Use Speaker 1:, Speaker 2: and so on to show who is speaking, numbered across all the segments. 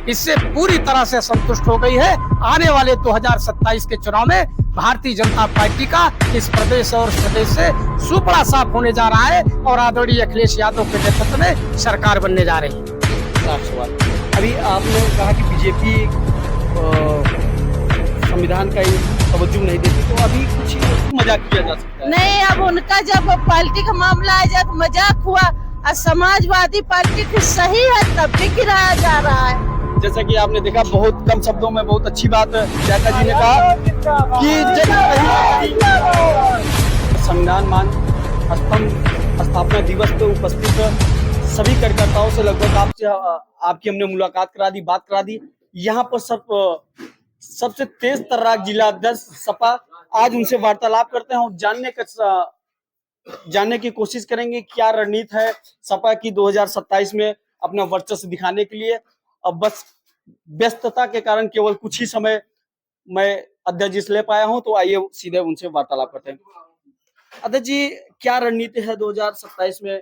Speaker 1: इससे पूरी तरह से संतुष्ट हो गई है। आने वाले 2027 के चुनाव में भारतीय जनता पार्टी का इस प्रदेश और प्रदेश से सुपड़ा साफ होने जा रहा है और आदरणीय अखिलेश यादव के नेतृत्व में सरकार बनने जा रही है।
Speaker 2: अभी आपने कहा कि बीजेपी संविधान का तवज्जो नहीं देती, तो अभी कुछ मजाक किया जा सकता है?
Speaker 3: नहीं, अब उनका जब पार्टी का मामला आ जाए तो मजाक हुआ, और समाजवादी पार्टी की सही है तब भी गिराया जा रहा है।
Speaker 2: जैसा कि आपने देखा, बहुत कम शब्दों में बहुत अच्छी बात चाचा जी ने कहा कि संविधान मान स्तंभ स्थापना दिवस पे उपस्थित सभी कार्यकर्ताओं से लगभग आपकी हमने मुलाकात करा दी, बात करा दी। यहाँ पर सबसे तेज तर्राक जिला अध्यक्ष सपा, आज उनसे वार्तालाप करते हैं और जानने की कोशिश करेंगे क्या रणनीति है सपा की 2027 में अपना वर्चस्व दिखाने के लिए। अब बस व्यस्तता के कारण केवल कुछ ही समय मैं अध्यक्ष जी से ले पाया हूं, तो आइए सीधे उनसे वार्तालाप करते हैं। अध्यक्ष जी, क्या रणनीति है 2027 में?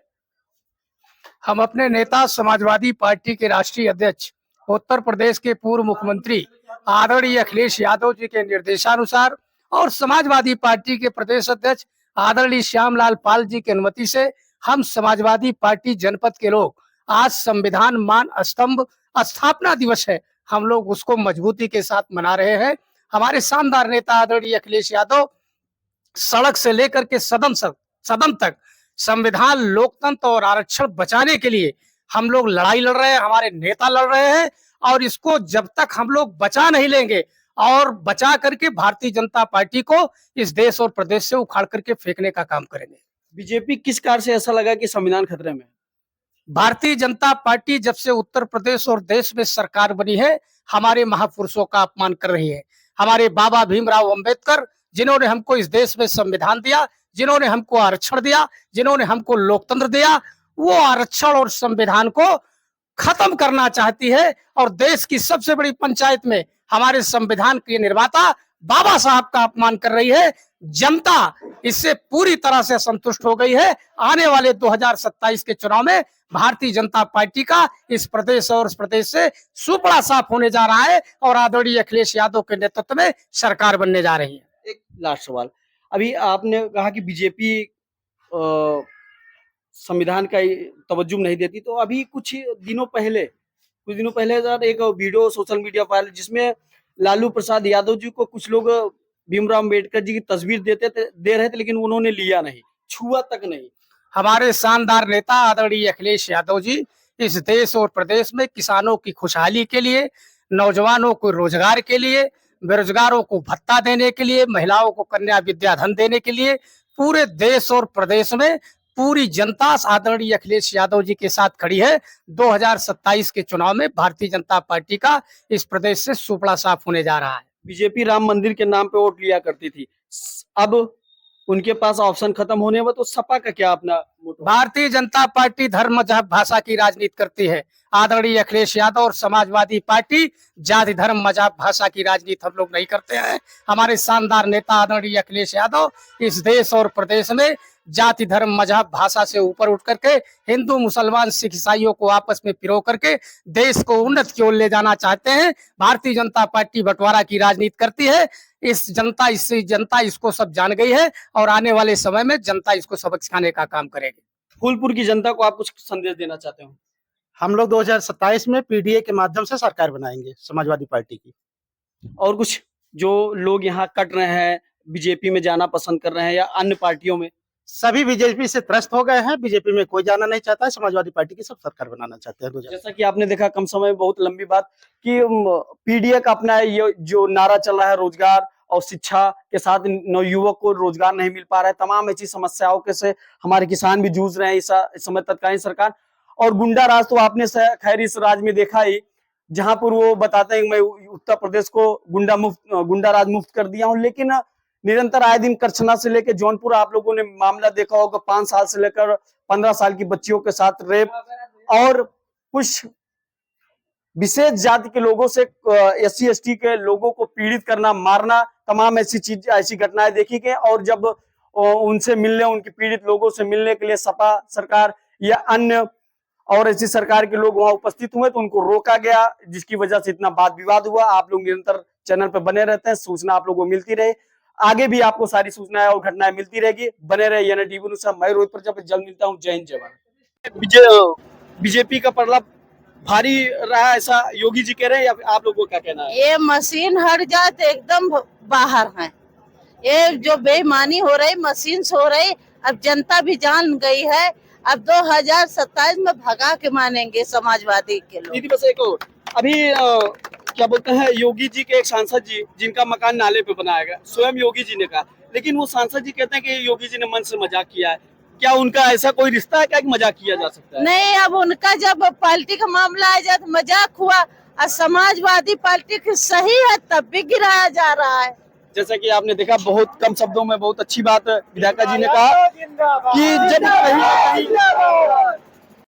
Speaker 1: हम अपने नेता समाजवादी पार्टी के राष्ट्रीय अध्यक्ष उत्तर प्रदेश के पूर्व मुख्यमंत्री आदरणीय अखिलेश यादव जी के निर्देशानुसार और समाजवादी पार्टी के प्रदेश अध्यक्ष आदरणीय श्यामलाल पाल जी की अनुमति से हम समाजवादी पार्टी जनपद के लोग आज संविधान मान स्तंभ स्थापना दिवस है, हम लोग उसको मजबूती के साथ मना रहे हैं। हमारे शानदार नेता आदरणीय अखिलेश यादव सड़क से लेकर के सदन तक संविधान, लोकतंत्र और आरक्षण बचाने के लिए हम लोग लड़ाई लड़ रहे हैं, हमारे नेता लड़ रहे हैं और इसको जब तक हम लोग बचा नहीं लेंगे और बचा करके भारतीय जनता पार्टी को इस देश और प्रदेश से उखाड़ करके फेंकने का काम करेंगे।
Speaker 2: बीजेपी किस कारण से ऐसा लगा कि संविधान खतरे में?
Speaker 1: भारतीय जनता पार्टी जब से उत्तर प्रदेश और देश में सरकार बनी है, हमारे महापुरुषों का अपमान कर रही है। हमारे बाबा भीमराव अंबेडकर, जिन्होंने हमको इस देश में संविधान दिया, जिन्होंने हमको आरक्षण दिया, जिन्होंने हमको लोकतंत्र दिया, वो आरक्षण और संविधान को खत्म करना चाहती है और देश की सबसे बड़ी पंचायत में हमारे संविधान के निर्माता बाबा साहब का अपमान कर रही है। जनता इससे पूरी तरह से संतुष्ट हो गई है। आने वाले 2027 के चुनाव में भारतीय जनता पार्टी का इस प्रदेश और प्रदेश से सुपड़ा साफ होने जा रहा है और आदरणीय अखिलेश यादव के नेतृत्व में सरकार बनने जा रही है।
Speaker 2: एक लास्ट सवाल, अभी आपने कहा कि बीजेपी संविधान का तवज्जो नहीं देती, तो अभी कुछ दिनों पहले एक वीडियो सोशल मीडिया पर जिसमें लालू प्रसाद यादव जी को कुछ लोग भीमराव अंबेडकर जी की तस्वीर दे रहे थे, लेकिन उन्होंने लिया नहीं, छुआ तक नहीं।
Speaker 1: हमारे शानदार नेता आदरणीय अखिलेश यादव जी इस देश और प्रदेश में किसानों की खुशहाली के लिए, नौजवानों को रोजगार के लिए, बेरोजगारों को भत्ता देने के लिए, महिलाओं को कन्या विद्याधन देने के लिए पूरे देश और प्रदेश में पूरी जनता आदरणीय अखिलेश यादव जी के साथ खड़ी है। 2027 के चुनाव में भारतीय जनता पार्टी का इस प्रदेश से सुपड़ा साफ होने जा रहा है।
Speaker 2: बीजेपी राम मंदिर के नाम पे वोट लिया करती थी, अब उनके पास ऑप्शन खत्म होने में, तो सपा का क्या अपना?
Speaker 1: भारतीय जनता पार्टी धर्म मजहब भाषा की राजनीति करती है। आदरणीय अखिलेश यादव और समाजवादी पार्टी जाति धर्म मजहब भाषा की राजनीति हम लोग नहीं करते हैं। हमारे शानदार नेता आदरणीय अखिलेश यादव इस देश और प्रदेश में जाति धर्म मजहब भाषा से ऊपर उठ करके हिंदू मुसलमान सिख ईसाइयों को आपस में पिरो करके देश को उन्नत की ओर ले जाना चाहते हैं। भारतीय जनता पार्टी बंटवारा की राजनीति करती है। जनता इसको सब जान गई है और आने वाले समय में जनता इसको सबक सिखाने का काम करेगी।
Speaker 2: फूलपुर की जनता को आप कुछ संदेश देना चाहते हो?
Speaker 4: हम लोग 2027 में पीडीए के माध्यम से सरकार बनाएंगे समाजवादी पार्टी की।
Speaker 2: और कुछ जो लोग यहाँ कट रहे हैं, बीजेपी में जाना पसंद कर रहे हैं या अन्य पार्टियों में?
Speaker 4: सभी बीजेपी से त्रस्त हो गए हैं, बीजेपी में कोई जाना नहीं चाहता है, समाजवादी पार्टी की सब सरकार बनाना चाहते हैं।
Speaker 2: जैसा कि आपने देखा, कम समय में बहुत लंबी बात कि पीडीए का अपना ये जो नारा चल रहा है, रोजगार और शिक्षा के साथ नवयुवक को रोजगार नहीं मिल पा रहा है, तमाम ऐसी समस्याओं के से हमारे किसान भी जूझ रहे हैं इस समय तत्कालीन सरकार। और गुंडा राज तो आपने खैर इस राज में देखा ही, जहां पर वो बताते हैं मैं उत्तर प्रदेश को गुंडा राज मुक्त कर दिया हूं, लेकिन निरंतर आए दिन करछना से लेकर जौनपुर आप लोगों ने मामला देखा होगा, 5 साल से लेकर 15 साल की बच्चियों के साथ रेप और कुछ विशेष जाति के लोगों से SC ST के लोगों को पीड़ित करना, मारना, तमाम ऐसी घटनाएं देखी गई। और जब उनसे मिलने, उनके पीड़ित लोगों से मिलने के लिए सपा सरकार या अन्य और ऐसी सरकार के लोग वहां उपस्थित हुए तो उनको रोका गया, जिसकी वजह से इतना वाद विवाद हुआ। आप लोग निरंतर चैनल पर बने रहते हैं, सूचना आप लोगों को मिलती रहे, आगे भी आपको सारी सूचनाएं और घटनाएं मिलती रहेगी। बने रहे यानी टीवी न्यूज़। मैं रोहित प्रजापति, जल्द मिलता हूँ। जय हिंद, जय भारत। बीजेपी का पलड़ा भारी रहा ऐसा योगी जी कह रहे हैं, या आप लोगों को क्या कहना है?
Speaker 3: ये मशीन हट जाए तो एकदम बाहर है। ये जो बेईमानी हो रही, मशीन से हो रही, अब जनता भी जान गई है। अब 2027 में भगा के मानेंगे समाजवादी के लोग।
Speaker 2: दीदी बस एक और, अभी क्या बोलते हैं, योगी जी के एक सांसद जी जिनका मकान नाले पे बनाया गया, स्वयं योगी जी ने कहा, लेकिन वो सांसद जी कहते हैं कि योगी जी ने मन से मजाक किया है। क्या उनका ऐसा कोई रिश्ता है क्या कि मजाक किया जा सकता है?
Speaker 3: नहीं, अब उनका जब पार्टी का मामला आ जाए तो मजाक हुआ, और समाजवादी पार्टी की सही है तब भी गिराया जा रहा है।
Speaker 2: जैसा कि आपने देखा, बहुत कम शब्दों में बहुत अच्छी बात विधायका जी ने कहा कि जब कहीं